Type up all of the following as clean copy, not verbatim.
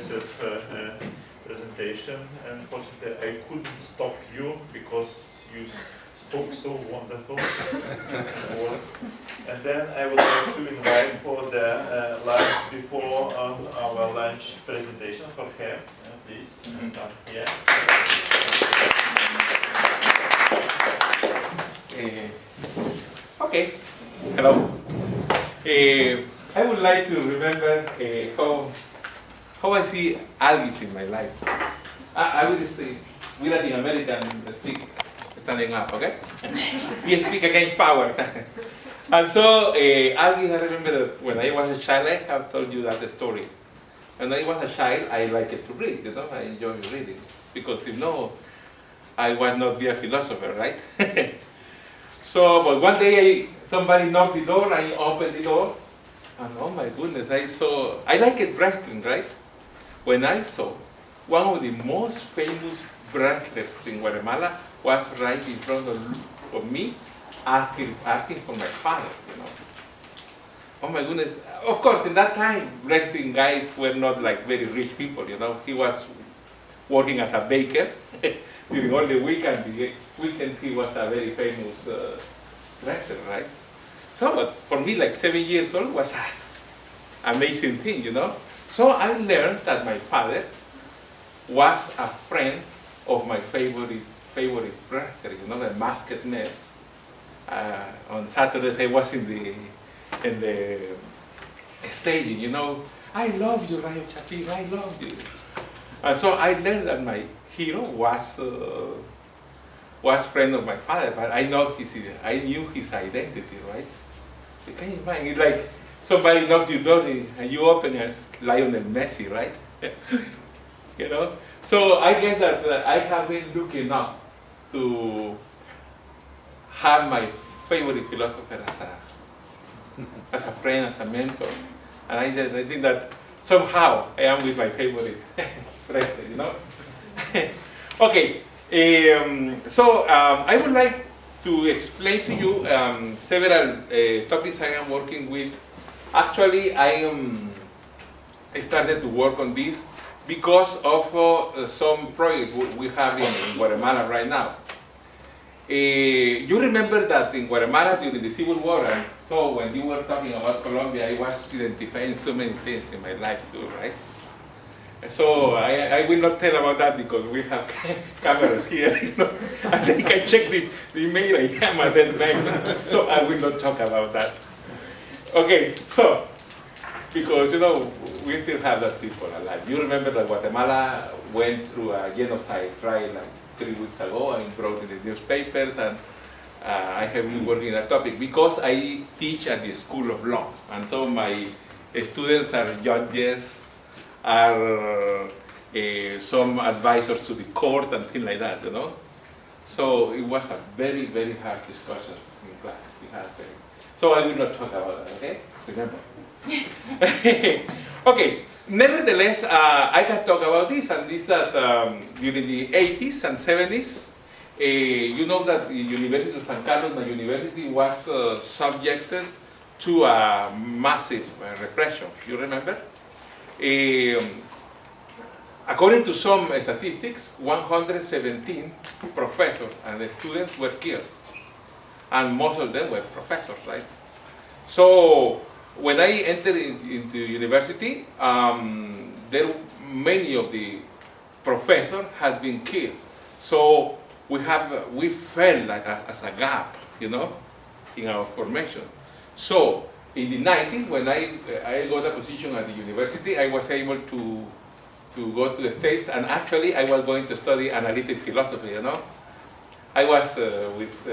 impressive presentation. Unfortunately, I couldn't stop you because you spoke so wonderful. And then I would like to invite for the lunch before our lunch presentation Jorge, please come here. Okay. Hello. I would like to remember how I see Algis in my life. I will say, we Latin American speak standing up, okay? We speak against power. And so, Algis, I remember that when I was a child, I have told you that story. When I was a child, I liked to read, you know, I enjoyed reading. Because if no, I would not be a philosopher, right? So, but one day somebody knocked the door, I opened the door, and oh my goodness, I liked wrestling, right? When I saw one of the most famous wrestlers in Guatemala was right in front of me, asking for my father, you know. Oh my goodness, of course, in that time, wrestling guys were not like very rich people, you know. He was working as a baker. During all the weekends he was a very famous wrestler, right? So, but for me, like 7 years old was an amazing thing, you know. So I learned that my father was a friend of my favorite wrestler, you know, the masked man. On Saturdays I was in the stadium, you know. I love you, Rayo Chapin, I love you. And so I learned that my hero was friend of my father, but I knew his identity, right? Can you imagine? It's like somebody knocked your door and you open as Lionel Messi, right? You know. So I guess that I have been looking up to have my favorite philosopher as a friend, as a mentor, and I think that somehow I am with my favorite friend, you know. Okay, so I would like to explain to you several topics I am working with. Actually, I started to work on this because of some project we have in Guatemala right now. You remember that in Guatemala during the Civil War, and so when you were talking about Colombia, I was identifying so many things in my life too, right? So I will not tell about that because we have cameras here, you know, and they can check the email I am at that time. So I will not talk about that. Okay, so because you know we still have those people alive. You remember that Guatemala went through a genocide trial like 3 weeks ago and brought in the newspapers, and I have been working on that topic because I teach at the School of Law, and so my students are judges, are some advisors to the court and things like that, you know. So it was a very, very hard discussion in class. We had so I will not talk about that, okay? Remember. Okay, nevertheless, I can talk about this, and this that during the 80s and 70s, you know that the University of San Carlos, my university, was subjected to a massive repression. You remember? According to some statistics, 117 professors and students were killed, and most of them were professors, right? So when I entered into university, many of the professors had been killed. So we felt like as a gap, you know, in our formation. So in the 90s, when I got a position at the university, I was able to go to the States, and actually I was going to study analytic philosophy, you know. I was with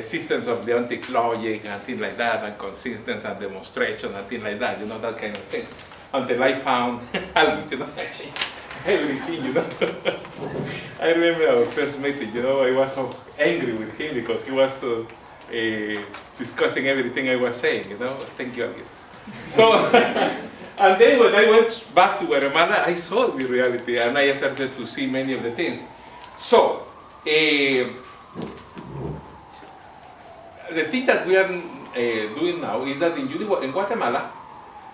systems of deontic logic and things like that, and consistence and demonstration and things like that, you know, that kind of thing. Until I found Algis, you know, everything, you know. I remember our first meeting, you know, I was so angry with him because he was discussing everything I was saying, you know. Thank you, Algis. So, and then when I went back to Guatemala, I saw the reality and I started to see many of the things. So, the thing that we are doing now is that in Guatemala,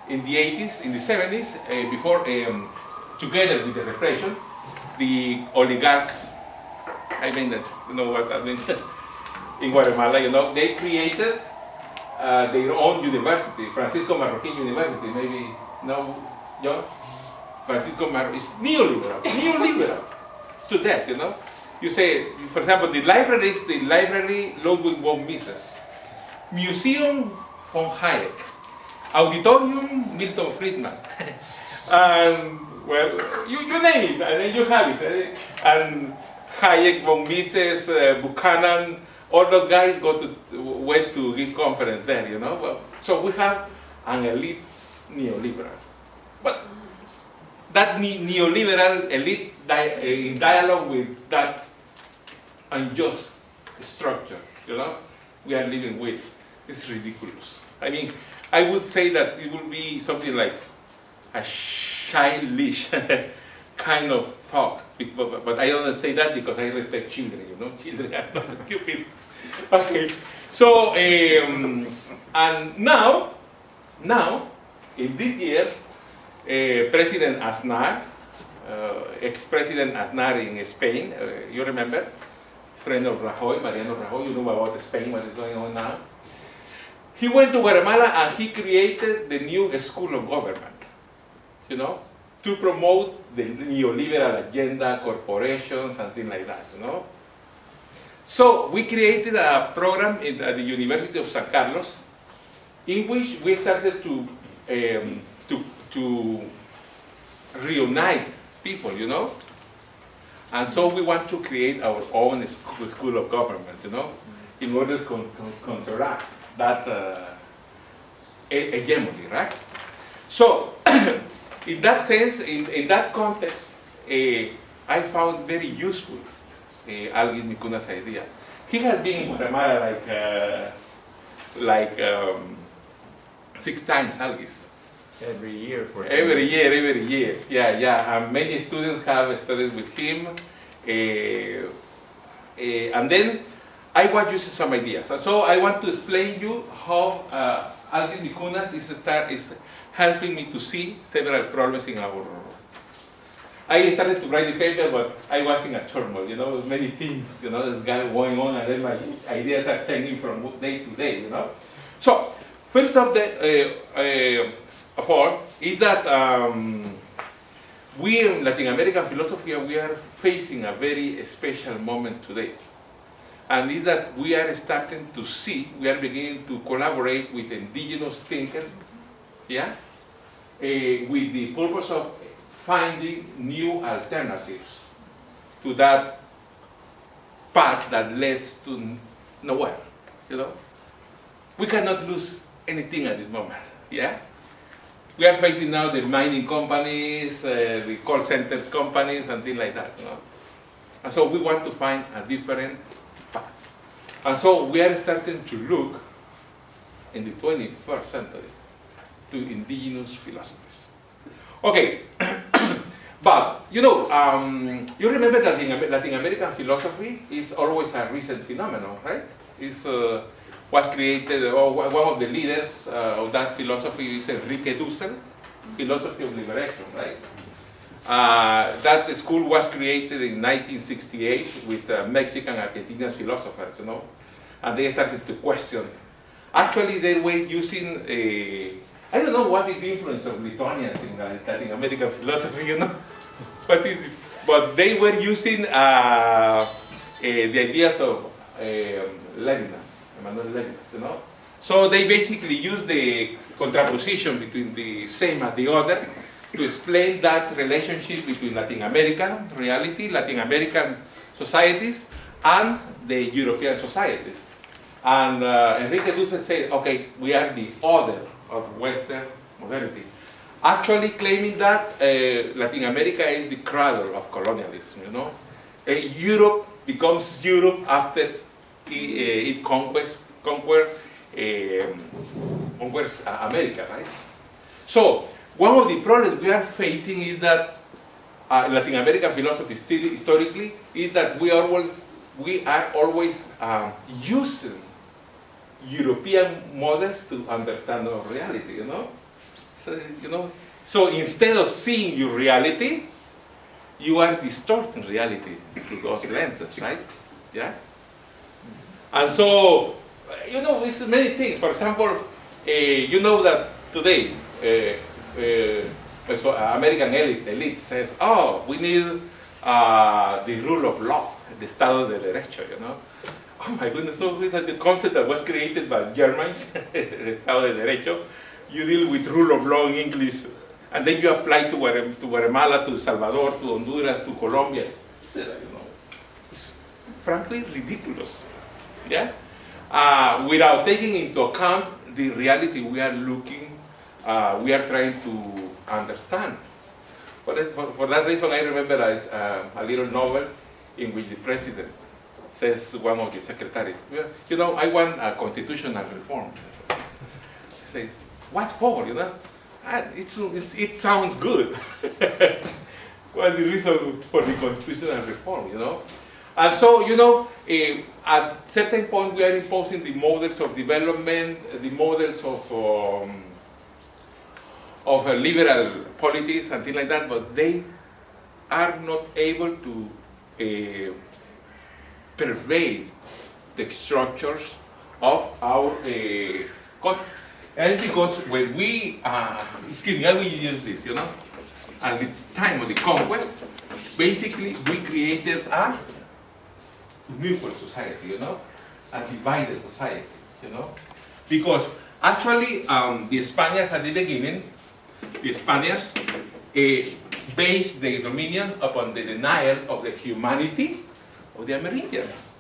in the 80s, in the 70s, before, together with the repression, the oligarchs, I mean, you know what that means, in Guatemala, you know, they created their own university, Francisco Marroquín University, maybe, no, John? Francisco Marroquín is neoliberal to that, you know. You say, for example, the library is the library Ludwig von Mises, Museum von Hayek, Auditorium Milton Friedman, and well, you name it, and then you have it. And Hayek, von Mises, Buchanan, all those guys went to give conference there, you know. Well, so we have an elite neoliberal, but that neoliberal elite in dialogue with that unjust structure, you know, we are living with. It's ridiculous. I mean, I would say that it will be something like a childish kind of talk, but I don't say that because I respect children, you know, children are not stupid. Okay, so, and now, in this year, President Aznar, ex-President Aznar in Spain, you remember? Friend of Rajoy, Mariano Rajoy, you know about Spain, what is going on now. He went to Guatemala and he created the new school of government, you know, to promote the neoliberal agenda, corporations, and things like that, you know. So we created a program at the University of San Carlos in which we started to reunite people, you know. And so we want to create our own school of government, you know, in order to counteract that hegemony, right? So, in that sense, in that context, I found very useful Algis Mickūnas' idea. He has been in Guatemala like 6 times, Algis. Every year for every year. Yeah. And many students have studied with him. And then I was using some ideas. And so I want to explain you how Algis Mickūnas is helping me to see several problems in our. I started to write the paper, but I was in a turmoil, you know, many things, you know, this guy going on, and then my ideas are changing from day to day, you know. So, first of all, is that we in Latin American philosophy, we are facing a very special moment today. And is that we are starting to see, we are beginning to collaborate with indigenous thinkers, yeah, with the purpose of finding new alternatives to that path that leads to nowhere, you know. We cannot lose anything at this moment, yeah. We are facing now the mining companies, the call centers companies, and things like that, you know. And so we want to find a different path. And so we are starting to look in the 21st century to indigenous philosophers. Okay, but you know, you remember that Latin American philosophy is always a recent phenomenon, right? It's was created, or one of the leaders of that philosophy is Enrique Dussel, Philosophy of Liberation, right? That school was created in 1968 with Mexican Argentinian philosophers, you know, and they started to question. Actually, they were using I don't know what is the influence of Lithuanians in Latin American philosophy, you know, but they were using the ideas of Emmanuel Levinas, you know. So they basically use the contraposition between the same and the other to explain that relationship between Latin American reality, Latin American societies, and the European societies. And Enrique Dussel said, okay, we are the other of Western modernity. Actually claiming that Latin America is the cradle of colonialism, you know. Europe becomes Europe after it conquers America, right? So, one of the problems we are facing is that Latin American philosophy still historically is that we are always using European models to understand our reality, you know? So, you know, so instead of seeing your reality, you are distorting reality through those lenses, right? Yeah. And so, you know, it's many things. For example, you know that today, American elite says, oh, we need the rule of law, the Estado de Derecho, you know. Oh my goodness, so with the concept that was created by Germans, el Estado de Derecho, you deal with rule of law in English, and then you apply to Guatemala, to El Salvador, to Honduras, to Colombia. You know, it's frankly ridiculous, yeah? Without taking into account the reality we are trying to understand. For that reason, I remember a little novel in which the president says one of the secretaries, you know, I want a constitutional reform. He says, what for, you know? It sounds good. What's the reason for the constitutional reform, you know? And so, you know, at certain point we are imposing the models of development, the models of liberal politics and things like that, but they are not able to pervade the structures of our country. And because when we, excuse me, I will use this, you know, at the time of the conquest, basically we created a unequal society, you know, a divided society, you know, because actually the Spaniards at the beginning, the Spaniards based their dominion upon the denial of the humanity of the Amerindians.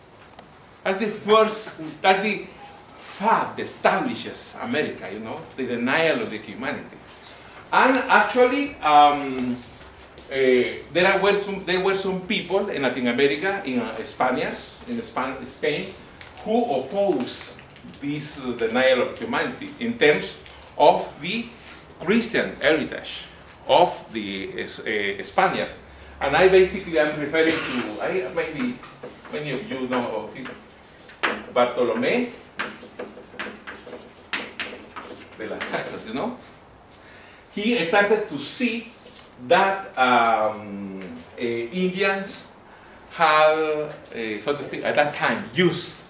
That's the first, that's the fact that establishes America, you know, the denial of the humanity. And actually, there were some people in Latin America, in Spaniards, in Spain, who opposed this denial of humanity in terms of the Christian heritage of the Spaniards. And I basically am referring to, maybe many of you know of him, Bartolomé de las Casas, you know? He started to see that Indians had, so to speak, at that time, used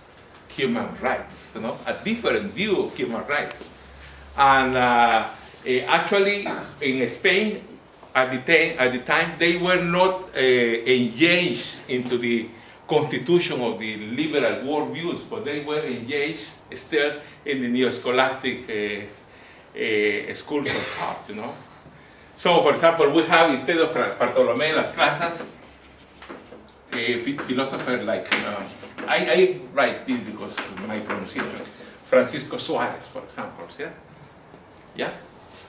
human rights, you know, a different view of human rights. And actually, in Spain, at the time, they were not engaged into the constitution of the liberal worldviews, but they were engaged still in the neo-scholastic schools of thought, you know. So, for example, we have, instead of Bartolomé las Casas, a philosopher like, I write this because my pronunciation, Francisco Suarez, for example, yeah? Yeah?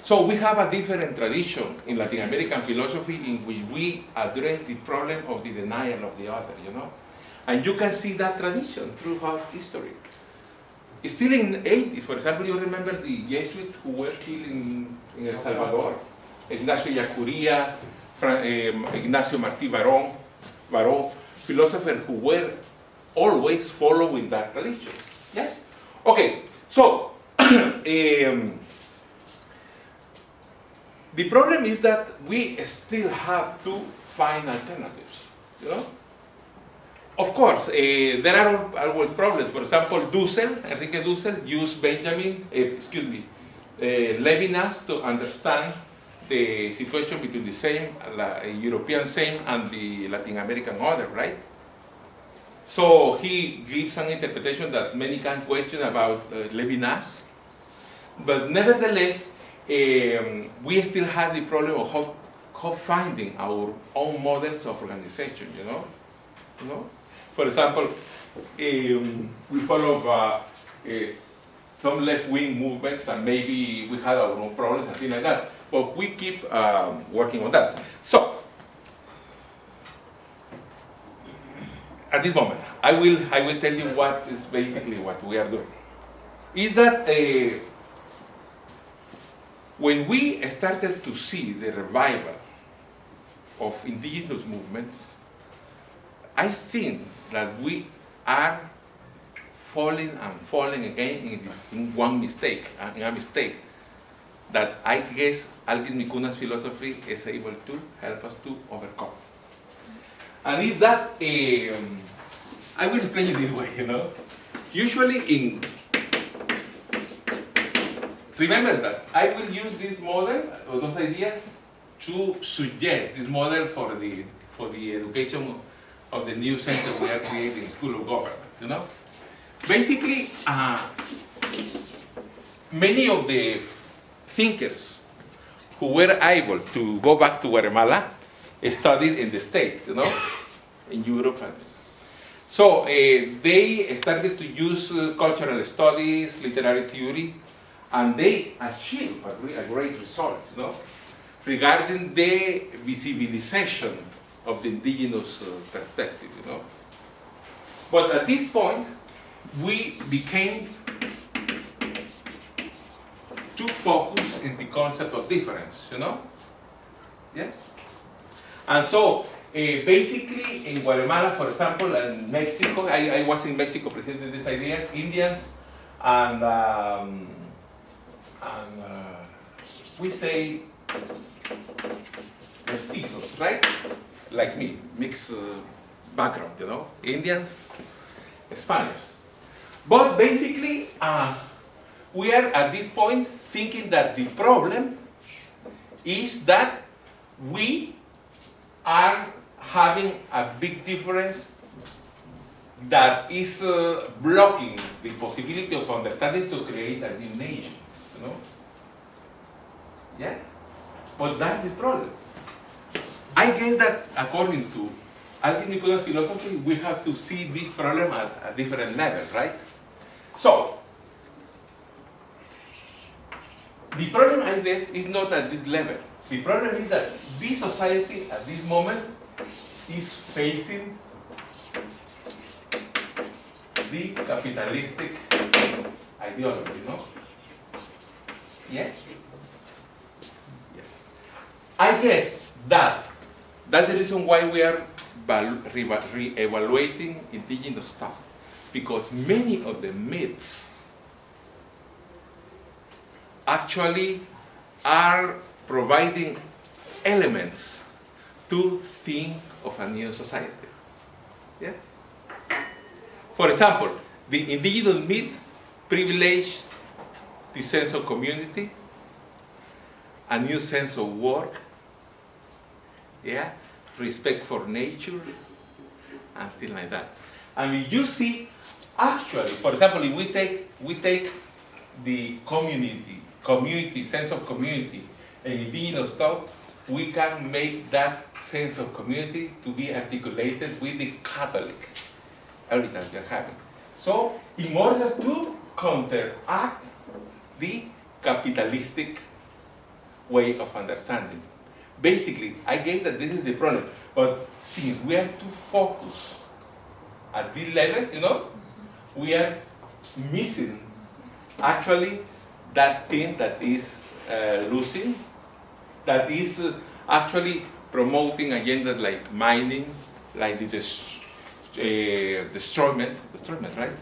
So we have a different tradition in Latin American philosophy in which we address the problem of the denial of the other, you know? And you can see that tradition throughout history. Still in the 80s, for example, you remember the Jesuits who were killed in El Salvador? Ignacio Yacuría, Ignacio Martí Barón, philosophers who were always following that tradition. Yes? Okay, so the problem is that we still have to find alternatives, you know? Of course, there are always problems. For example, Enrique Dussel used Levinas to understand the situation between the same European same and the Latin American order, right? So he gives an interpretation that many can question about Levinas, but nevertheless, we still have the problem of how finding our own models of organization, you know? For example, we follow some left-wing movements, and maybe we had our own problems and things like that. But we keep working on that. So, at this moment, I will tell you what is basically what we are doing. Is that when we started to see the revival of indigenous movements, I think that we are falling again in one mistake, that I guess Algis Mickūnas philosophy is able to help us to overcome. And is that, I will explain it this way, Usually remember that I will use this model, or those ideas, to suggest this model for the education of the new center we are creating, School of Government, Basically, many of the thinkers who were able to go back to Guatemala studied in the States, in Europe. So they started to use cultural studies, literary theory, and they achieved a great result, regarding the visibilization of the indigenous perspective, But at this point, we became too focused in the concept of difference, Yes? And so, basically, in Guatemala, for example, and Mexico, I was in Mexico presenting these ideas, Indians, and we say mestizos, right? Like me, mixed background, Indians, Spaniards. But basically, we are at this point thinking that the problem is that we are having a big difference that is blocking the possibility of understanding to create a new nation, Yeah? But that's the problem. I guess that according to Algis Mickūnas philosophy, we have to see this problem at a different level, right? So, the problem, I guess, is not at this level. The problem is that this society at this moment is facing the capitalistic ideology, Yeah? Yes. I guess that's the reason why we are re-evaluating indigenous stuff, because many of the myths actually are providing elements to think of a new society. Yeah? For example, the indigenous myth privileged the sense of community, a new sense of work, yeah, respect for nature, and things like that. I mean, you see, actually, for example, if we take the community, sense of community, and indigenous stuff, we can make that sense of community to be articulated with the Catholic heritage we are having. So, in order to counteract the capitalistic way of understanding. Basically, I guess that this is the problem. But since we are too focused at this level, we are missing actually that thing that is losing, that is actually promoting agendas like mining, like the destroyment, right?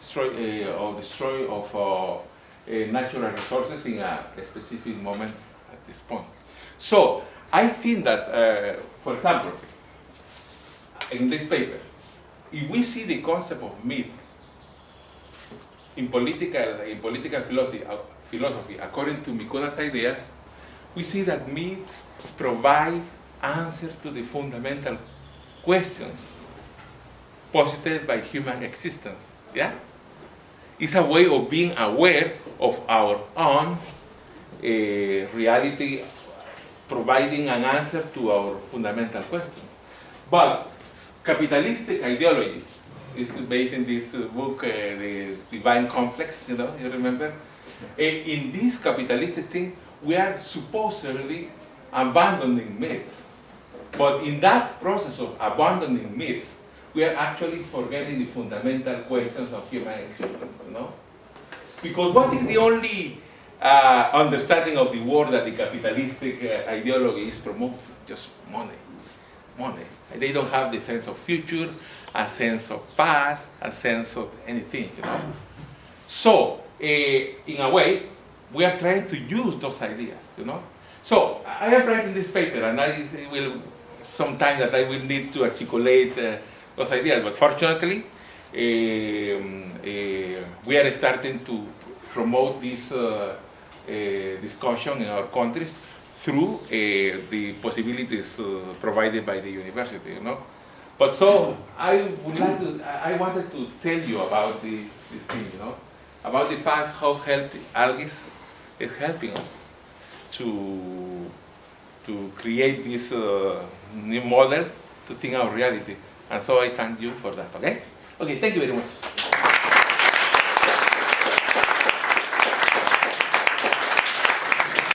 Destroy of natural resources in a specific moment at this point. So I think that, for example, in this paper, if we see the concept of myth in political philosophy, according to Mickūnas' ideas, we see that myths provide answers to the fundamental questions posited by human existence. Yeah? It's a way of being aware of our own reality, providing an answer to our fundamental question. But capitalistic ideology is based in this book, The Divine Complex, you remember? In this capitalistic thing, we are supposedly abandoning myths. But in that process of abandoning myths, we are actually forgetting the fundamental questions of human existence, Because what is the only understanding of the world that the capitalistic ideology is promoting? Just money. Money. They don't have the sense of future, a sense of past, a sense of anything, So, in a way, we are trying to use those ideas, you know. So I am writing this paper, and I will sometime that I will need to articulate those ideas. But fortunately, we are starting to promote this discussion in our countries through the possibilities provided by the university, you know. But so I wanted to tell you about this thing, you know, about the fact how Algis is helping us to create this new model to think our reality. And so I thank you for that, okay? Okay, thank you very much.